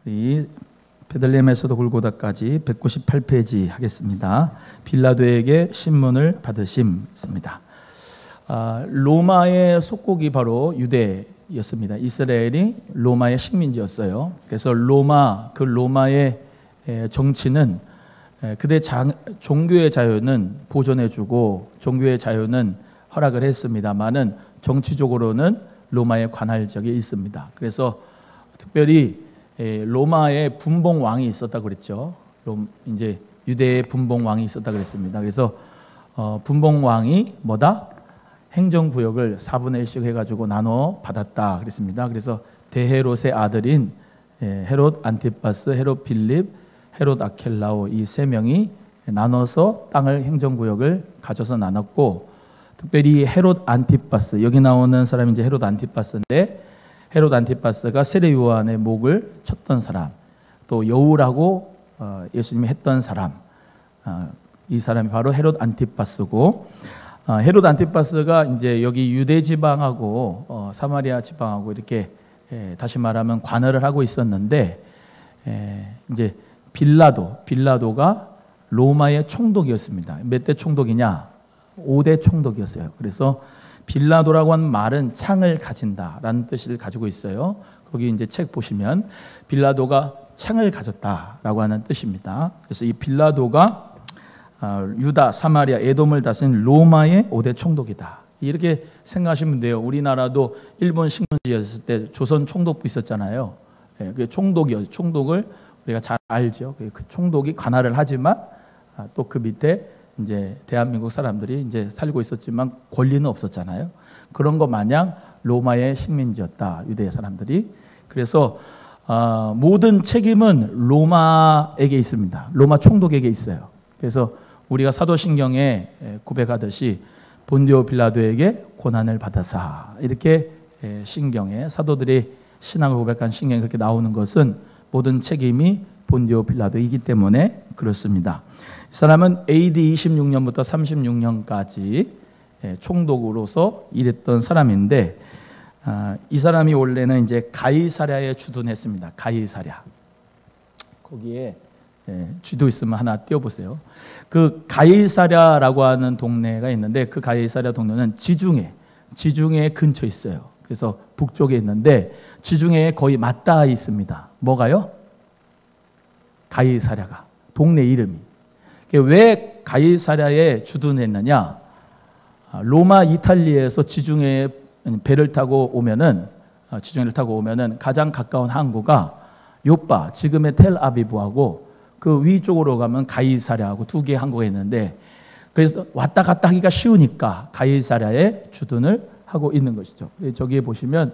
우리 베들레헴에서도 골고다까지 198페이지 하겠습니다. 빌라도에게 신문을 받으심입니다. 로마의 속국이 바로 유대였습니다. 이스라엘이 로마의 식민지였어요. 그래서 로마의 정치는 그대 종교의 자유는 보존해주고 종교의 자유는 허락을 했습니다만은 정치적으로는 로마의 관할적이 있습니다. 그래서 특별히 로마의 분봉 왕이 있었다 그랬죠. 이제 유대의 분봉 왕이 있었다 그랬습니다. 그래서 분봉 왕이 뭐다? 행정구역을 4분의 1씩 해가지고 나눠 받았다 그랬습니다. 그래서 대헤롯의 아들인 헤롯 안티파스, 헤롯 필립, 헤롯 아켈라오 이 세 명이 나눠서 땅을 행정구역을 가져서 나눴고, 특별히 헤롯 안티파스, 여기 나오는 사람이 이제 헤롯 안티파스인데, 헤롯 안티파스가 세례 요한의 목을 쳤던 사람, 또 여우라고 예수님이 했던 사람, 이 사람이 바로 헤롯 안티파스고, 헤롯 안티파스가 이제 여기 유대 지방하고 사마리아 지방하고 이렇게 다시 말하면 관할을 하고 있었는데, 이제 빌라도가 로마의 총독이었습니다. 몇 대 총독이냐? 5대 총독이었어요. 그래서 빌라도라고 하는 말은 창을 가진다라는 뜻을 가지고 있어요. 거기 이제 책 보시면 빌라도가 창을 가졌다라고 하는 뜻입니다. 그래서 이 빌라도가 유다, 사마리아, 에돔을 다스린 로마의 5대 총독이다. 이렇게 생각하시면 돼요. 우리나라도 일본 식민지였을 때 조선 총독부 있었잖아요. 그 총독을 우리가 잘 알죠. 그 총독이 관할을 하지만 또 그 밑에 이제 대한민국 사람들이 이제 살고 있었지만 권리는 없었잖아요. 그런 것 마냥 로마의 식민지였다, 유대 사람들이. 그래서 모든 책임은 로마에게 있습니다. 로마 총독에게 있어요. 그래서 우리가 사도신경에 고백하듯이 본디오 빌라도에게 고난을 받아사, 이렇게 신경에 사도들이 신앙을 고백한 신경에 그렇게 나오는 것은 모든 책임이 본디오 빌라도이기 때문에 그렇습니다. 이 사람은 AD 26년부터 36년까지 총독으로서 일했던 사람인데, 이 사람이 원래는 이제 가이사랴에 주둔했습니다. 가이사랴. 거기에 쥐도 있으면 하나 띄워보세요. 그 가이사랴라고 하는 동네가 있는데, 그 가이사랴 동네는 지중해 근처에 있어요. 그래서 북쪽에 있는데 지중해에 거의 맞닿아 있습니다. 뭐가요? 가이사랴가, 동네 이름이. 왜 가이사랴에 주둔했느냐? 로마 이탈리아에서 지중해에 배를 타고 오면은, 지중해를 타고 오면은 가장 가까운 항구가 요빠, 지금의 텔아비브하고 그 위쪽으로 가면 가이사랴하고 두 개의 항구가 있는데, 그래서 왔다 갔다 하기가 쉬우니까 가이사랴에 주둔을 하고 있는 것이죠. 저기에 보시면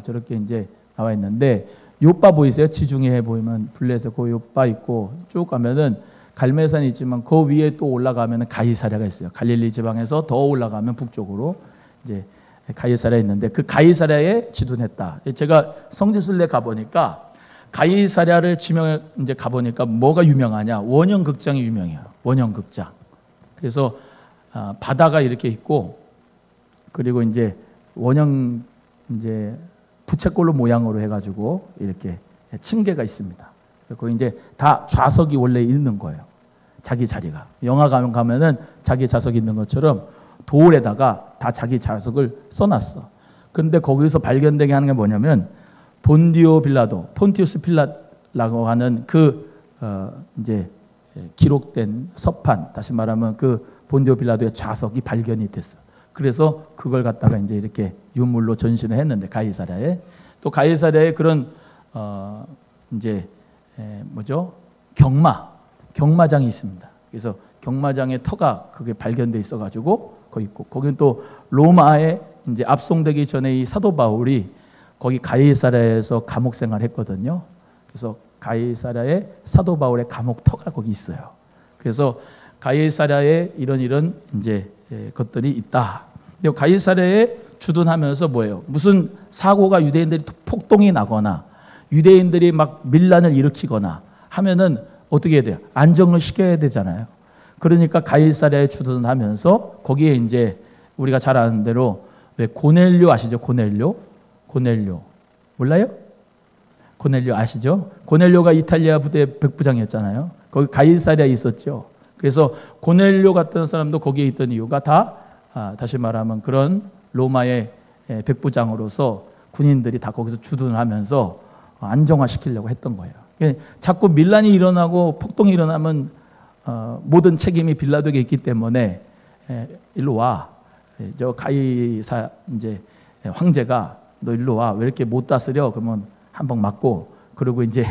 저렇게 이제 나와 있는데, 요빠 보이세요? 지중해에 보이면 블레셋 그 요빠 있고 쭉 가면은 갈매산이 있지만 그 위에 또 올라가면 가이사랴가 있어요. 갈릴리 지방에서 더 올라가면 북쪽으로 이제 가이사랴 있는데, 그 가이사랴에 지둔했다. 제가 성지순례 가보니까 가이사랴를 이제 가보니까 뭐가 유명하냐? 원형극장이 유명해요. 원형극장. 그래서 바다가 이렇게 있고, 그리고 이제 원형 이제 부채꼴로 모양으로 해가지고 이렇게 층계가 있습니다. 거기 이제 다 좌석이 원래 있는 거예요. 자기 자리가. 영화 가면은 자기 좌석이 있는 것처럼 돌에다가 다 자기 좌석을 써놨어. 근데 거기서 발견되게 하는 게 뭐냐면, 본디오 빌라도, 폰티우스 필라라고 하는 이제 기록된 서판, 다시 말하면 그 본디오 빌라도의 좌석이 발견이 됐어. 그래서 그걸 갖다가 이제 이렇게 유물로 전시를 했는데, 가이사랴에. 또 가이사랴에 그런 이제 경마장이 있습니다. 그래서 경마장의 터가 그게 발견돼 있어가지고 거기 있고, 거기는 또 로마에 이제 압송되기 전에 이 사도 바울이 거기 가이사랴에서 감옥 생활했거든요. 그래서 가이사랴에 사도 바울의 감옥 터가 거기 있어요. 그래서 가이사랴에 이런 이제 것들이 있다. 가이사랴에 주둔하면서 뭐예요? 무슨 사고가 유대인들이 폭동이 나거나 유대인들이 막 밀란을 일으키거나 하면은 어떻게 해야 돼요? 안정을 시켜야 되잖아요. 그러니까 가이사랴에 주둔하면서 거기에 이제 우리가 잘 아는 대로 왜 고넬료 아시죠? 고넬료 몰라요? 고넬료 아시죠? 고넬료가 이탈리아 부대 백부장이었잖아요. 거기 가이사랴에 있었죠. 그래서 고넬료 같은 사람도 거기에 있던 이유가 다 다시 말하면 그런 로마의 백부장으로서 군인들이 다 거기서 주둔을 하면서 안정화시키려고 했던 거예요. 자꾸 밀란이 일어나고 폭동이 일어나면 모든 책임이 빌라도에게 있기 때문에 일로 와. 저 가이사 이제 황제가 너 일로 와. 왜 이렇게 못 다스려? 그러면 한 방 맞고 그리고 이제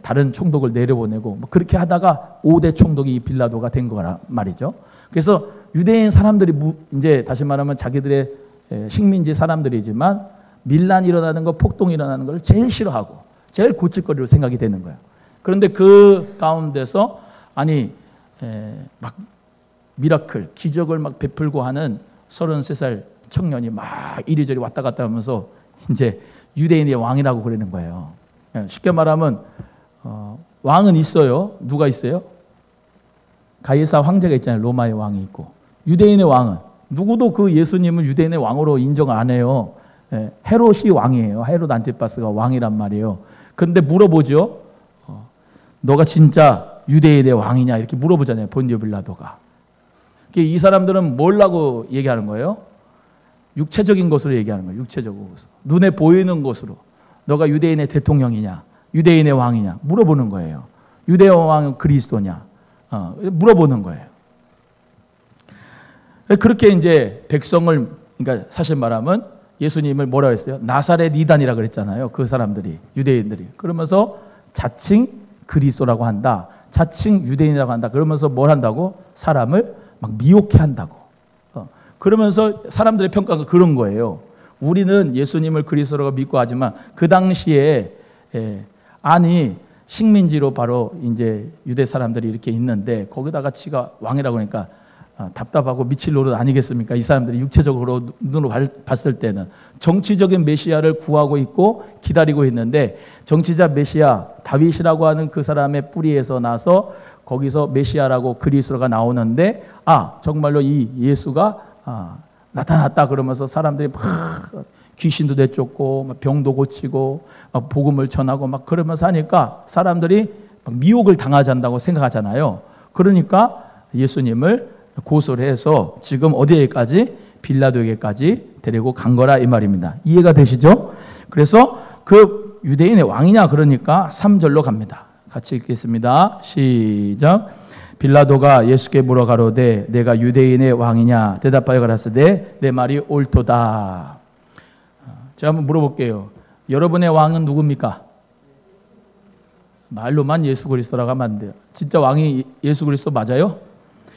다른 총독을 내려보내고 뭐 그렇게 하다가 5대 총독이 빌라도가 된 거란 말이죠. 그래서 유대인 사람들이 이제 다시 말하면 자기들의 식민지 사람들이지만 밀란이 일어나는 거, 폭동이 일어나는 걸 제일 싫어하고 제일 고칠거리로 생각이 되는 거예요. 그런데 그 가운데서 아니 막 미라클, 기적을 막 베풀고 하는 33살 청년이 막 이리저리 왔다 갔다 하면서 이제 유대인의 왕이라고 그러는 거예요. 쉽게 말하면 왕은 있어요. 누가 있어요? 가이사 황제가 있잖아요. 로마의 왕이 있고. 유대인의 왕은 누구도 그 예수님을 유대인의 왕으로 인정 안 해요. 헤롯이 왕이에요. 헤롯 안티파스가 왕이란 말이에요. 그런데 물어보죠. 너가 진짜 유대인의 왕이냐 이렇게 물어보잖아요. 본디오 빌라도가. 이 사람들은 뭐라고 얘기하는 거예요? 육체적인 것으로 얘기하는 거예요. 육체적인 것으로. 눈에 보이는 것으로. 너가 유대인의 대통령이냐? 유대인의 왕이냐? 물어보는 거예요. 유대 왕은 그리스도냐? 물어보는 거예요. 그렇게 이제 백성을, 그러니까 사실 말하면 예수님을 뭐라고 했어요? 나사렛 이단이라 그랬잖아요. 그 사람들이, 유대인들이. 그러면서 자칭 그리스도라고 한다. 자칭 유대인이라고 한다. 그러면서 뭘 한다고? 사람을 막 미혹해 한다고. 그러면서 사람들의 평가가 그런 거예요. 우리는 예수님을 그리스도라고 믿고 하지만 그 당시에 아니 식민지로 바로 이제 유대 사람들이 이렇게 있는데 거기다가 지가 왕이라고 하니까 답답하고 미칠 노릇 아니겠습니까? 이 사람들이 육체적으로 눈으로 봤을 때는 정치적인 메시아를 구하고 있고 기다리고 있는데 정치자 메시아 다윗이라고 하는 그 사람의 뿌리에서 나서 거기서 메시아라고 그리스도가 나오는데 정말로 이 예수가 나타났다 그러면서 사람들이 막 귀신도 내쫓고 막 병도 고치고 막 복음을 전하고 막 그러면서 하니까 사람들이 막 미혹을 당하지 않는다고 생각하잖아요. 그러니까 예수님을 고소를 해서 지금 어디에까지? 빌라도에게까지 데리고 간 거라 이 말입니다. 이해가 되시죠? 그래서 그 유대인의 왕이냐 그러니까 3절로 갑니다. 같이 읽겠습니다. 시작. 빌라도가 예수께 물어가로되 내가 유대인의 왕이냐? 대답하여 가라사대 내 말이 옳도다. 제가 한번 물어볼게요. 여러분의 왕은 누굽니까? 말로만 예수 그리스도라고 하면 안 돼요. 진짜 왕이 예수 그리스도 맞아요?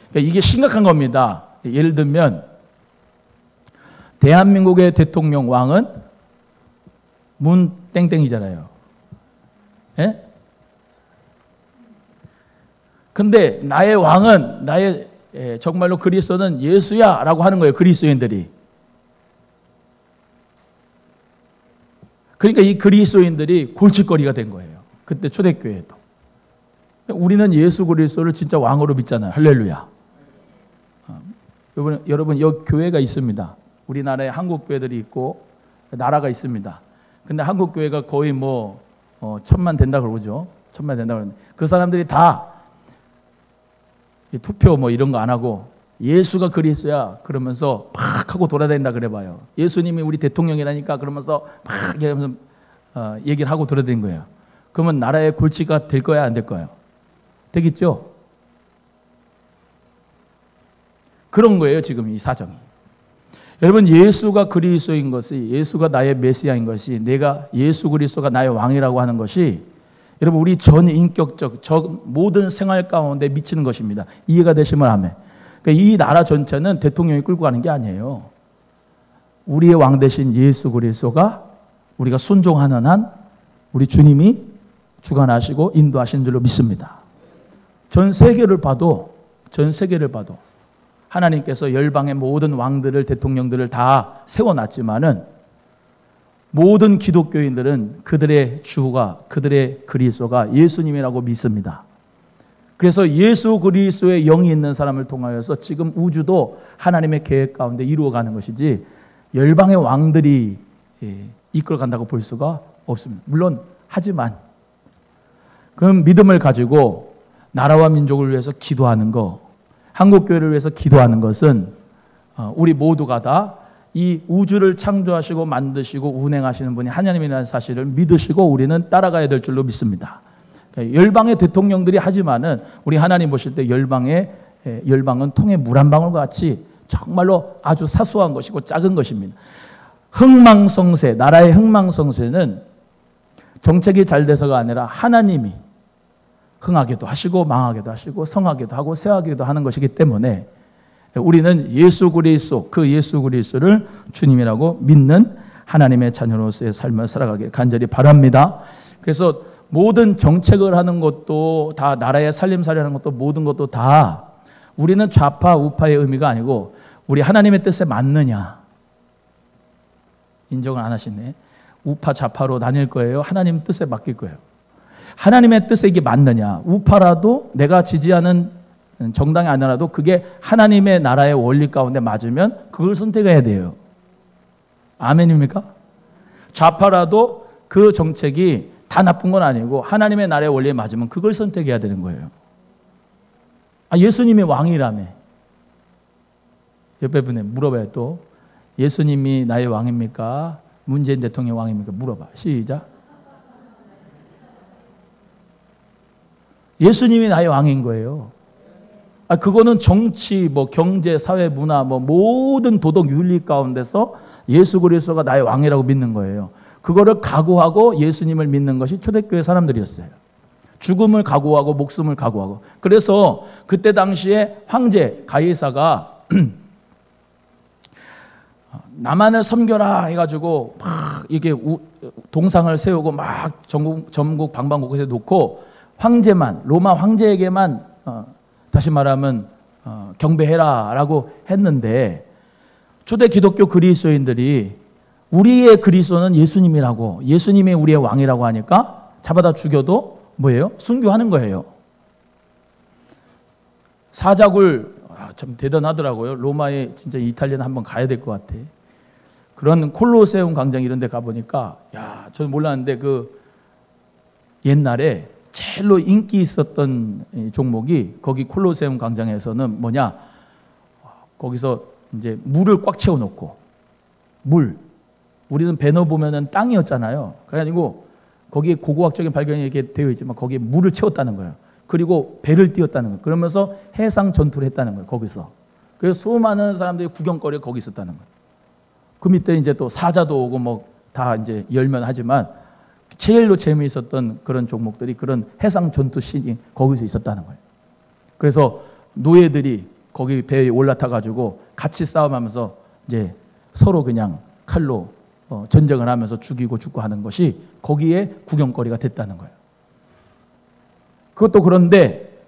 그러니까 이게 심각한 겁니다. 예를 들면 대한민국의 대통령 왕은 문 땡땡이잖아요. 예? 근데 나의 왕은 나의 정말로 그리스도는 예수야 라고 하는 거예요. 그리스도인들이. 그러니까 이 그리스도인들이 골칫거리가 된 거예요. 그때 초대교회도. 우리는 예수 그리스도를 진짜 왕으로 믿잖아요. 할렐루야. 여러분 여기 교회가 있습니다. 우리나라에 한국 교회들이 있고 나라가 있습니다. 근데 한국 교회가 거의 뭐 1000만 된다 그러죠. 1000만 된다 그러는데 그 사람들이 다 투표 뭐 이런 거 안 하고 예수가 그리스도야 그러면서 막 하고 돌아다닌다 그래봐요. 예수님이 우리 대통령이라니까 그러면서 막 얘기하면서 얘기를 하고 돌아다닌 거예요. 그러면 나라의 골치가 될 거야 안 될 거예요? 되겠죠? 그런 거예요 지금 이 사정이. 여러분 예수가 그리스도인 것이, 예수가 나의 메시아인 것이, 내가 예수 그리스도가 나의 왕이라고 하는 것이 여러분 우리 전 인격적 모든 생활 가운데 미치는 것입니다. 이해가 되시면 아멘. 그러니까 이 나라 전체는 대통령이 끌고 가는 게 아니에요. 우리의 왕 대신 예수 그리스도가 우리가 순종하는 한 우리 주님이 주관하시고 인도하시는 줄로 믿습니다. 전 세계를 봐도 하나님께서 열방의 모든 왕들을, 대통령들을 다 세워놨지만은 모든 기독교인들은 그들의 주가, 그들의 그리스도가 예수님이라고 믿습니다. 그래서 예수 그리스도의 영이 있는 사람을 통하여서 지금 우주도 하나님의 계획 가운데 이루어가는 것이지 열방의 왕들이 이끌어간다고 볼 수가 없습니다. 물론 하지만 그런 믿음을 가지고 나라와 민족을 위해서 기도하는 거, 한국교회를 위해서 기도하는 것은 우리 모두가 다 이 우주를 창조하시고 만드시고 운행하시는 분이 하나님이라는 사실을 믿으시고 우리는 따라가야 될 줄로 믿습니다. 열방의 대통령들이 하지만은 우리 하나님 보실 때 열방은 통에 물 한 방울 같이 정말로 아주 사소한 것이고 작은 것입니다. 흥망성쇠, 나라의 흥망성쇠는 정책이 잘 돼서가 아니라 하나님이 흥하게도 하시고 망하게도 하시고 성하게도 하고 쇠하게도 하는 것이기 때문에 우리는 예수 그리스도, 그 예수 그리스도를 주님이라고 믿는 하나님의 자녀로서의 삶을 살아가길 간절히 바랍니다. 그래서 모든 정책을 하는 것도 다 나라의 살림살이 하는 것도 모든 것도 다 우리는 좌파 우파의 의미가 아니고 우리 하나님의 뜻에 맞느냐. 인정을 안 하시네. 우파 좌파로 나뉠 거예요? 하나님 뜻에 맡길 거예요? 하나님의 뜻에 이게 맞느냐. 우파라도 내가 지지하는 정당이 아니라도 그게 하나님의 나라의 원리 가운데 맞으면 그걸 선택해야 돼요. 아멘입니까? 좌파라도 그 정책이 다 나쁜 건 아니고 하나님의 나라의 원리에 맞으면 그걸 선택해야 되는 거예요. 예수님이 왕이라며. 옆에 분에 물어봐요. 또 예수님이 나의 왕입니까? 문재인 대통령 왕입니까? 물어봐. 시작. 예수님이 나의 왕인 거예요. 그거는 정치, 경제, 사회, 문화, 모든 도덕 윤리 가운데서 예수 그리스도가 나의 왕이라고 믿는 거예요. 그거를 각오하고 예수님을 믿는 것이 초대교회 사람들이었어요. 죽음을 각오하고 목숨을 각오하고. 그래서 그때 당시에 황제 가이사가 나만을 섬겨라 해가지고 막 이게 동상을 세우고 막 전국 방방곳곳에 놓고 황제만, 로마 황제에게만 다시 말하면 경배해라 라고 했는데 초대 기독교 그리스도인들이 우리의 그리스도는 예수님이라고, 예수님이 우리의 왕이라고 하니까 잡아다 죽여도 뭐예요? 순교하는 거예요. 사자굴, 참 대단하더라고요. 로마에 진짜 이탈리아는 한번 가야 될 것 같아. 그런 콜로세움 광장 이런 데 가보니까 저는 몰랐는데 옛날에 제일로 인기 있었던 종목이 거기 콜로세움 광장에서는 뭐냐, 거기서 이제 물을 꽉 채워놓고 우리는 배너 보면은 땅이었잖아요. 그게 아니고 거기에 고고학적인 발견이 이렇게 되어 있지만 거기에 물을 채웠다는 거예요. 그리고 배를 띄웠다는 거예요. 그러면서 해상 전투를 했다는 거예요. 거기서. 그래서 수많은 사람들이 구경거리가 거기 있었다는 거예요. 그 밑에 이제 또 사자도 오고 다 이제 열면 하지만 제일로 재미있었던 그런 종목들이 그런 해상 전투 씬이 거기서 있었다는 거예요. 그래서 노예들이 거기 배에 올라타가지고 같이 싸움하면서 이제 서로 그냥 칼로 전쟁을 하면서 죽이고 죽고 하는 것이 거기에 구경거리가 됐다는 거예요. 그것도 그런데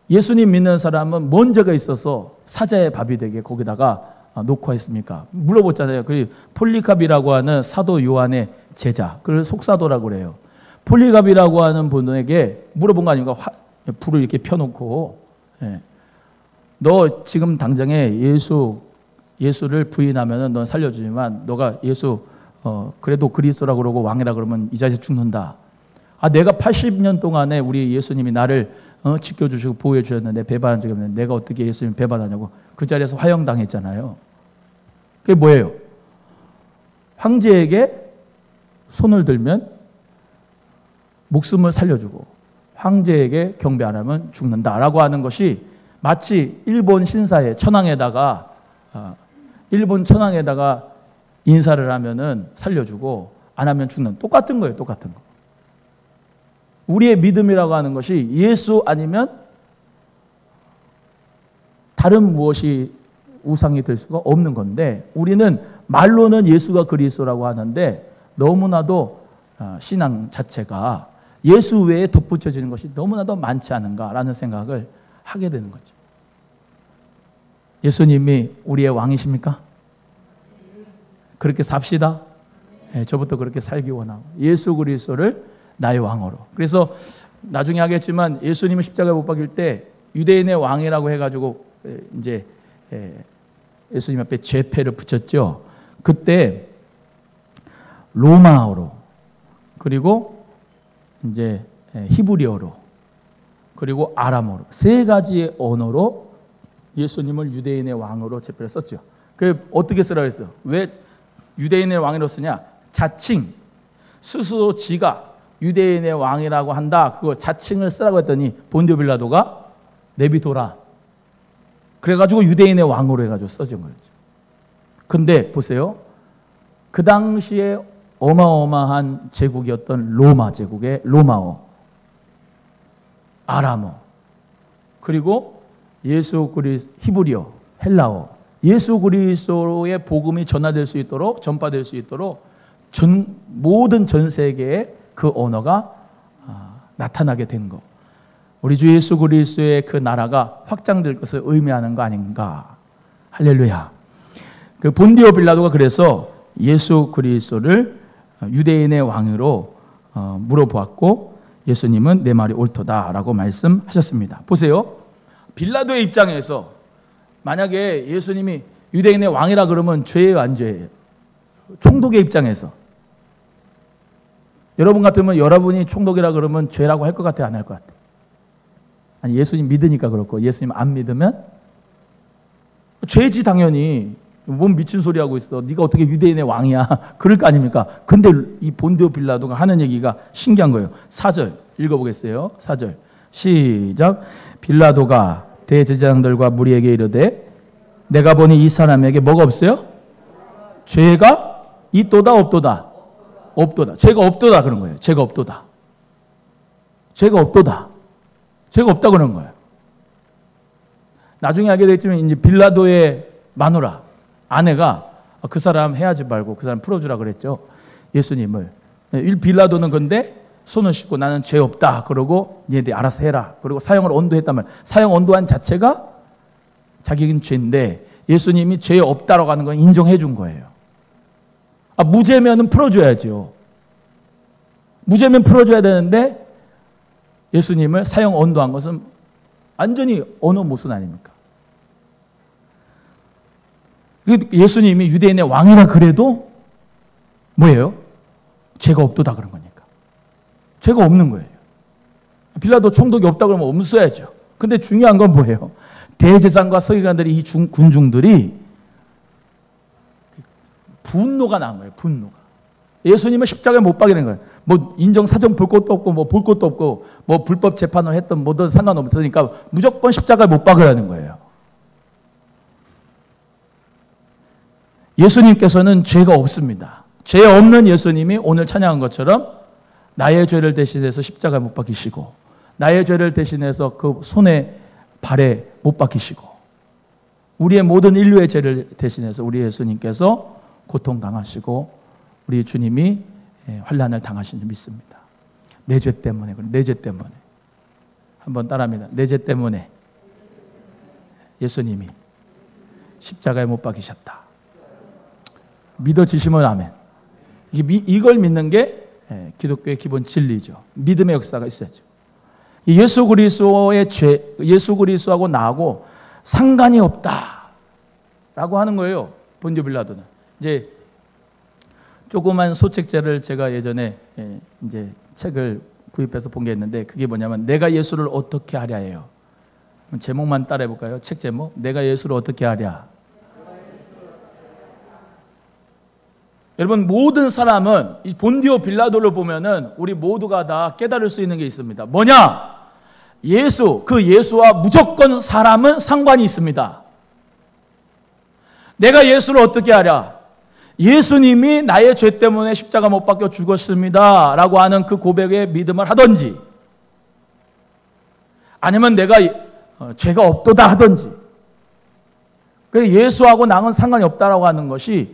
예수님 믿는 사람은 먼저가 있어서 사자의 밥이 되게 거기다가 놓고 했습니까? 물어봤잖아요. 그 폴리갑이라고 하는 사도 요한의 제자, 그걸 속사도라고 그래요. 폴리갑이라고 하는 분에게 물어본 거 아닙니까? 불을 이렇게 펴놓고, 너 지금 당장에 예수를 부인하면은 넌 살려주지만 너가 예수 그래도 그리스도라고 그러고 왕이라 그러면 이 자리에서 죽는다. 내가 80년 동안에 우리 예수님이 나를 지켜주시고 보호해 주셨는데 배반한 적이 없는데 내가 어떻게 예수님 배반하냐고 그 자리에서 화형당했잖아요. 그게 뭐예요? 황제에게 손을 들면 목숨을 살려주고 황제에게 경배 안 하면 죽는다라고 하는 것이 마치 일본 신사의 일본 천황에다가 인사를 하면은 살려주고 안 하면 죽는, 똑같은 거예요. 똑같은 거. 우리의 믿음이라고 하는 것이 예수 아니면 다른 무엇이 우상이 될 수가 없는 건데 우리는 말로는 예수가 그리스도라고 하는데 너무나도 신앙 자체가 예수 외에 덧붙여지는 것이 너무나도 많지 않은가라는 생각을 하게 되는 거죠. 예수님이 우리의 왕이십니까? 그렇게 삽시다. 저부터 그렇게 살기 원하고 예수 그리스도를 나의 왕으로. 그래서 나중에 하겠지만 예수님은 십자가에 못 박힐 때 유대인의 왕이라고 해가지고 이제 예수님 앞에 죄패를 붙였죠. 그때 로마어로 그리고 이제 히브리어로 그리고 아람어로 세 가지의 언어로 예수님을 유대인의 왕으로 제표를 썼죠. 그 어떻게 쓰라고 했어요? 왜 유대인의 왕으로 쓰냐? 자칭 스스로 지가 유대인의 왕이라고 한다. 그거 자칭을 쓰라고 했더니 본디오 빌라도가 내비둬라. 그래가지고 유대인의 왕으로 해가지고 써진 거였죠. 근데 보세요. 그 당시에 어마어마한 제국이었던 로마 제국의 로마어, 아람어, 그리고 예수 그리스도 히브리어, 헬라어, 예수 그리스도의 복음이 전파될 수 있도록 모든 전 세계에 그 언어가 나타나게 된 것. 우리 주 예수 그리스도의 그 나라가 확장될 것을 의미하는 거 아닌가. 할렐루야. 그 본디오 빌라도가 그래서 예수 그리스도를 유대인의 왕으로 물어보았고 예수님은 내 말이 옳도다라고 말씀하셨습니다. 보세요. 빌라도의 입장에서 만약에 예수님이 유대인의 왕이라 그러면 죄예요, 안 죄예요? 총독의 입장에서 여러분 같으면 여러분이 총독이라 그러면 죄라고 할 것 같아요, 안 할 것 같아요? 아니, 예수님 믿으니까 그렇고 예수님 안 믿으면 죄지. 당연히 뭔 미친 소리 하고 있어, 네가 어떻게 유대인의 왕이야, 그럴 거 아닙니까? 근데 이 본디오 빌라도가 하는 얘기가 신기한 거예요. 4절 읽어보겠어요. 4절 시작. 빌라도가 대제사장들과 무리에게 이르되 내가 보니 이 사람에게 뭐가 없어요? 죄가 있도다 없도다? 없도다. 죄가 없도다 그런 거예요. 죄가 없도다. 죄가 없도다. 죄가 없다 그런 거예요. 나중에 알게 됐지만 이제 빌라도의 마누라 아내가 그 사람 해하지 말고 그 사람 풀어주라 그랬죠. 예수님을. 빌라도는 근데 손을 씻고 나는 죄 없다 그러고 얘네들이 알아서 해라. 그리고 사형을 언도했단 말이에요. 사형 언도한 자체가 자기는 죄인데 예수님이 죄 없다라고 하는 건 인정해 준 거예요. 무죄면은 풀어줘야죠. 무죄면 풀어줘야 되는데 예수님을 사형 언도한 것은 완전히 언어 모순 아닙니까? 예수님이 유대인의 왕이라 그래도 뭐예요? 죄가 없도다 그런 거니까. 죄가 없는 거예요. 빌라도 총독이 없다 그러면 없어야죠. 근데 중요한 건 뭐예요? 대제사장과 서기관들이 이 군중들이 분노가 난 거예요. 분노가. 예수님을 십자가에 못 박게 된 거예요. 뭐 인정 사정 볼 것도 없고 뭐 볼 것도 없고 뭐 불법 재판을 했던 뭐든 상관없으니까 무조건 십자가에 못 박으라는 거예요. 예수님께서는 죄가 없습니다. 죄 없는 예수님이 오늘 찬양한 것처럼 나의 죄를 대신해서 십자가에 못 박히시고 나의 죄를 대신해서 그 손에 발에 못 박히시고 우리의 모든 인류의 죄를 대신해서 우리 예수님께서 고통당하시고 우리 주님이 환난을 당하신 줄 믿습니다. 내 죄 때문에, 내 죄 때문에. 한번 따라합니다. 내 죄 때문에 예수님이 십자가에 못 박히셨다. 믿어지시면 아멘. 이걸 믿는 게 기독교의 기본 진리죠. 믿음의 역사가 있어야죠. 예수 그리스도의 죄, 예수 그리스도하고 나하고 상관이 없다라고 하는 거예요. 본디오 빌라도는. 이제 조그만 소책자를 제가 예전에 이제 책을 구입해서 본 게 있는데 그게 뭐냐면 내가 예수를 어떻게 하랴예요. 제목만 따라해 볼까요? 책 제목. 내가 예수를 어떻게 하랴. 여러분 모든 사람은 이 본디오 빌라도를 보면은 우리 모두가 다 깨달을 수 있는 게 있습니다. 뭐냐? 예수, 그 예수와 무조건 사람은 상관이 있습니다. 내가 예수를 어떻게 하랴? 예수님이 나의 죄 때문에 십자가 못 박혀 죽었습니다 라고 하는 그 고백에 믿음을 하든지 아니면 내가 죄가 없도다 하든지 예수하고 나는 상관이 없다라고 하는 것이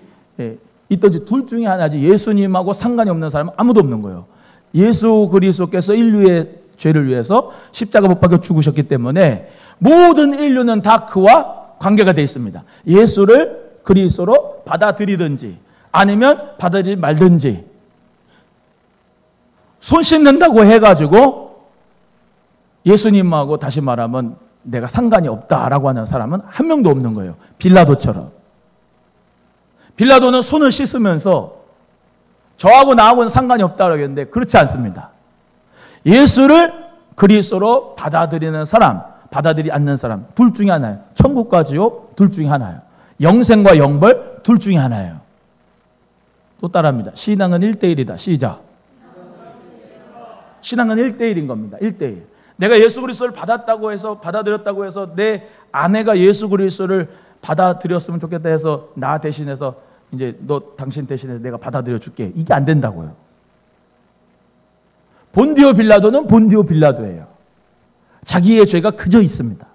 있든지 둘 중에 하나지 예수님하고 상관이 없는 사람은 아무도 없는 거예요. 예수 그리스도께서 인류의 죄를 위해서 십자가 못 박혀 죽으셨기 때문에 모든 인류는 다 그와 관계가 되어 있습니다. 예수를 그리스도로 받아들이든지 아니면 받아들이지 말든지 손 씻는다고 해가지고 예수님하고 다시 말하면 내가 상관이 없다라고 하는 사람은 한 명도 없는 거예요. 빌라도처럼. 빌라도는 손을 씻으면서 저하고 나하고는 상관이 없다고 하겠는데 그렇지 않습니다. 예수를 그리스도로 받아들이는 사람, 받아들이지 않는 사람, 둘 중에 하나예요. 천국과 지옥 둘 중에 하나예요. 영생과 영벌 둘 중에 하나예요. 또 따라합니다. 신앙은 1대1이다. 시작. 신앙은 1대1인 겁니다. 1대1. 내가 예수 그리스도를 받아들였다고 해서 내 아내가 예수 그리스도를 받아들였으면 좋겠다 해서 나 대신해서 이제 당신 대신해서 내가 받아들여 줄게. 이게 안 된다고요. 본디오 빌라도는 본디오 빌라도예요. 자기의 죄가 그저 있습니다.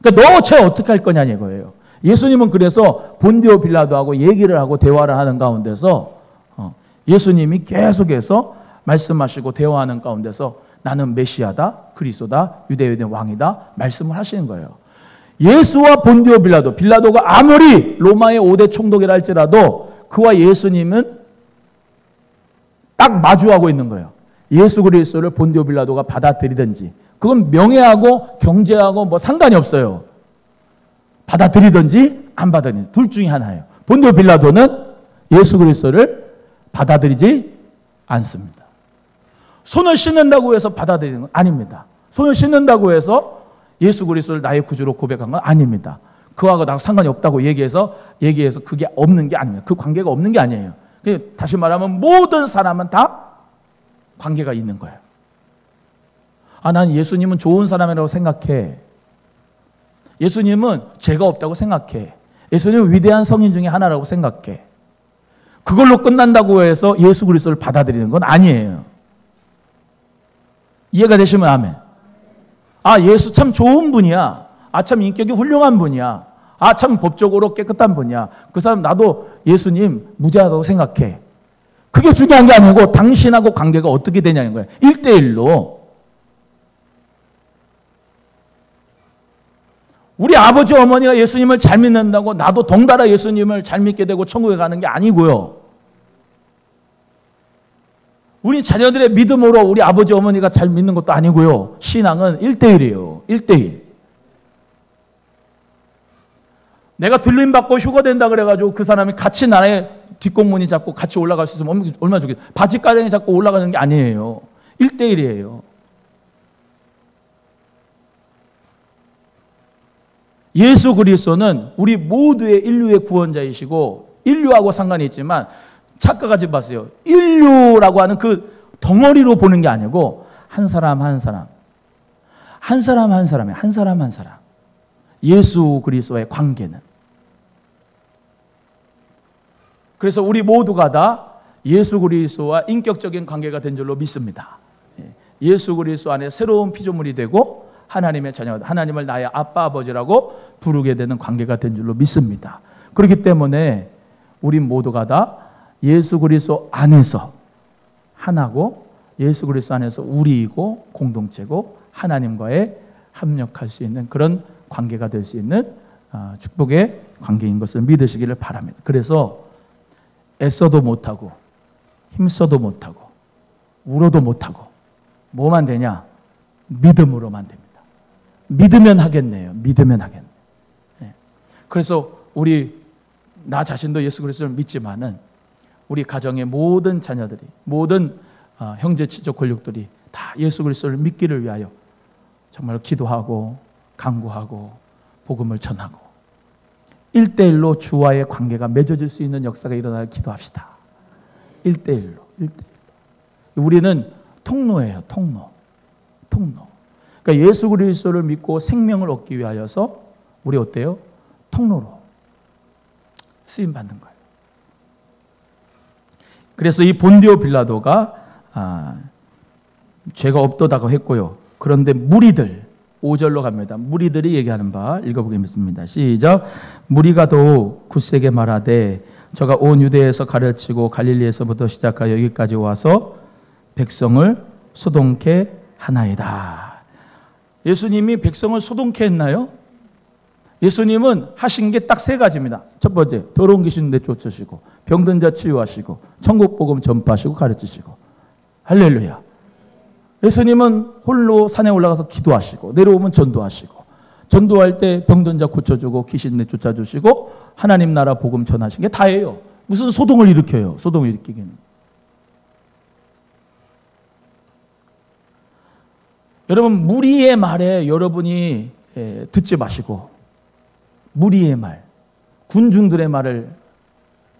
그러니까 너 죄 어떻게 할 거냐 이거예요. 예수님은 그래서 본디오 빌라도하고 얘기를 하고 대화를 하는 가운데서 예수님이 계속해서 말씀하시고 대화하는 가운데서 나는 메시아다, 그리스도다, 유대인의 왕이다 말씀을 하시는 거예요. 예수와 본디오 빌라도가 아무리 로마의 5대 총독이라 할지라도 그와 예수님은 딱 마주하고 있는 거예요. 예수 그리스도를 본디오 빌라도가 받아들이든지 그건 명예하고 경제하고 뭐 상관이 없어요. 받아들이든지 안 받아들이든지 둘 중에 하나예요. 본디오 빌라도는 예수 그리스도를 받아들이지 않습니다. 손을 씻는다고 해서 받아들이는 건 아닙니다. 손을 씻는다고 해서 예수 그리스도를 나의 구주로 고백한 건 아닙니다. 그하고 나하고 상관이 없다고 얘기해서 그게 없는 게 아니에요. 그 관계가 없는 게 아니에요. 다시 말하면 모든 사람은 다 관계가 있는 거예요. 난 예수님은 좋은 사람이라고 생각해. 예수님은 죄가 없다고 생각해. 예수님은 위대한 성인 중에 하나라고 생각해. 그걸로 끝난다고 해서 예수 그리스도를 받아들이는 건 아니에요. 이해가 되시면 아멘. 예수 참 좋은 분이야. 참 인격이 훌륭한 분이야. 참 법적으로 깨끗한 분이야. 그 사람 나도 예수님 무죄하다고 생각해. 그게 중요한 게 아니고 당신하고 관계가 어떻게 되냐는 거예요. 1대1로. 우리 아버지 어머니가 예수님을 잘 믿는다고 나도 덩달아 예수님을 잘 믿게 되고 천국에 가는 게 아니고요. 우리 자녀들의 믿음으로 우리 아버지 어머니가 잘 믿는 것도 아니고요. 신앙은 1대1이에요. 1대1. 내가 들림받고 휴가 된다 그래가지고 그 사람이 같이 나의 뒷공문이 잡고 같이 올라갈 수 있으면 얼마나 좋겠어요. 바지가랑이 잡고 올라가는 게 아니에요. 1대1이에요. 예수 그리스도는 우리 모두의 인류의 구원자이시고 인류하고 상관이 있지만 착각하지 마세요. 인류라고 하는 그 덩어리로 보는 게 아니고 한 사람 한 사람 예수 그리스도의 관계는 그래서 우리 모두가 다 예수 그리스도와 인격적인 관계가 된 줄로 믿습니다. 예수 그리스도 안에 새로운 피조물이 되고 하나님의 자녀, 하나님을 나의 아빠 아버지라고 부르게 되는 관계가 된 줄로 믿습니다. 그렇기 때문에 우리 모두가 다 예수 그리스도 안에서 하나고 예수 그리스도 안에서 우리이고 공동체고 하나님과의 합력할 수 있는 그런 관계가 될 수 있는 축복의 관계인 것을 믿으시기를 바랍니다. 그래서 애써도 못하고 힘써도 못하고 울어도 못하고 뭐만 되냐? 믿음으로만 됩니다. 믿으면 하겠네요. 믿으면 하겠네. 그래서 나 자신도 예수 그리스도를 믿지만은 우리 가정의 모든 자녀들이 모든 형제 친족 권력들이 다 예수 그리스도를 믿기를 위하여 정말 기도하고 간구하고 복음을 전하고 1대1로 주와의 관계가 맺어질 수 있는 역사가 일어나길 기도합시다. 1대1로. 우리는 통로예요. 통로. 그러니까 예수 그리스도를 믿고 생명을 얻기 위하여서 우리 어때요? 통로로 쓰임 받는 거예요. 그래서 이 본디오 빌라도가 죄가 없도다고 했고요. 그런데 무리들 5절로 갑니다. 무리들이 얘기하는 바 읽어보겠습니다. 시작. 무리가 더욱 굳세게 말하되 저가 온 유대에서 가르치고 갈릴리에서부터 시작하여 여기까지 와서 백성을 소동케 하나이다. 예수님이 백성을 소동케 했나요? 예수님은 하신 게 딱 세 가지입니다. 첫 번째, 더러운 귀신 내쫓으시고 병든 자 치유하시고 천국 복음 전파하시고 가르치시고. 할렐루야. 예수님은 홀로 산에 올라가서 기도하시고 내려오면 전도하시고 전도할 때 병든 자 고쳐주고 귀신 내쫓아주시고 하나님 나라 복음 전하신 게 다예요. 무슨 소동을 일으켜요? 소동을 일으키기는. 여러분, 무리의 말에 여러분이 듣지 마시고, 무리의 말, 군중들의 말을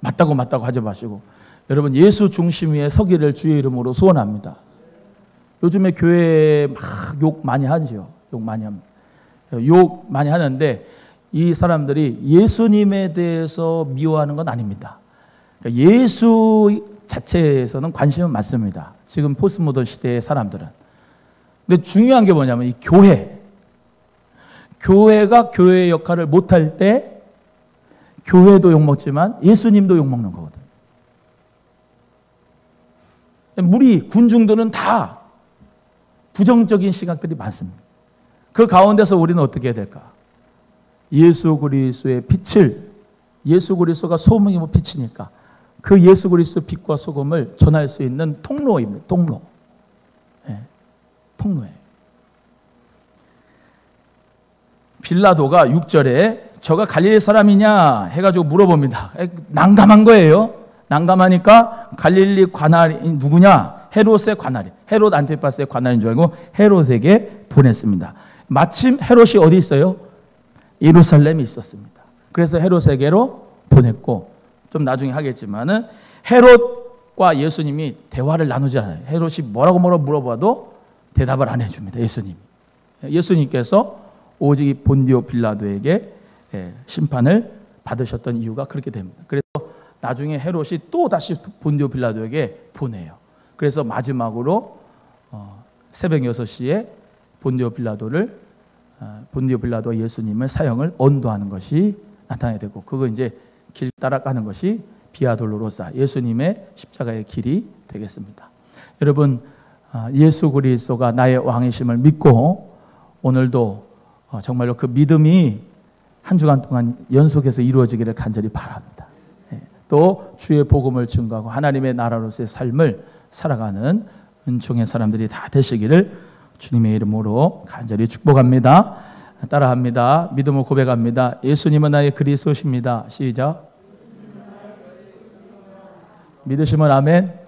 맞다고 하지 마시고, 여러분 예수 중심 위에 서기를 주의 이름으로 소원합니다. 요즘에 교회에 막 욕 많이 하죠. 욕 많이 합니다. 욕 많이 하는데 이 사람들이 예수님에 대해서 미워하는 건 아닙니다. 그러니까 예수 자체에서는 관심은 많습니다. 지금 포스트모던 시대의 사람들은. 근데 중요한 게 뭐냐면 이 교회가 교회의 역할을 못할 때 교회도 욕먹지만 예수님도 욕먹는 거거든요. 무리, 군중들은 다 부정적인 시각들이 많습니다. 그 가운데서 우리는 어떻게 해야 될까? 예수 그리스도의 빛을, 예수 그리스도가 소금이고 빛이니까 그 예수 그리스도의 빛과 소금을 전할 수 있는 통로입니다. 통로예요. 빌라도가 6절에 저가 갈릴리 사람이냐 해가지고 물어봅니다. 난감한 거예요. 난감하니까 갈릴리 관할이 누구냐? 헤롯의 관할이. 헤롯 안티파스의 관할인 줄 알고 헤롯에게 보냈습니다. 마침 헤롯이 어디 있어요? 예루살렘에 있었습니다. 그래서 헤롯에게로 보냈고, 좀 나중에 하겠지만은 헤롯과 예수님이 대화를 나누지 않아요. 헤롯이 뭐라고 물어봐도 대답을 안 해줍니다. 예수님께서 오직 본디오 빌라도에게 심판을 받으셨던 이유가 그렇게 됩니다. 그래서 나중에 헤롯이 또 다시 본디오 빌라도에게 보내요. 그래서 마지막으로 새벽 6시에 본디오 빌라도와 예수님의 사형을 언도하는 것이 나타나게 되고, 그거 이제 길 따라가는 것이 비아 돌로로사, 예수님의 십자가의 길이 되겠습니다. 여러분, 예수 그리스도가 나의 왕이심을 믿고 오늘도 정말로 그 믿음이 한 주간 동안 연속해서 이루어지기를 간절히 바랍니다. 또 주의 복음을 증거하고 하나님의 나라로서의 삶을 살아가는 은총의 사람들이 다 되시기를 주님의 이름으로 간절히 축복합니다. 따라합니다. 믿음을 고백합니다. 예수님은 나의 그리스도십니다. 시작. 믿으시면 아멘.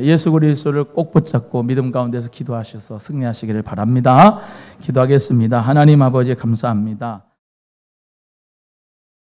예수 그리스도를 꼭 붙잡고 믿음 가운데서 기도하셔서 승리하시기를 바랍니다. 기도하겠습니다. 하나님 아버지 감사합니다.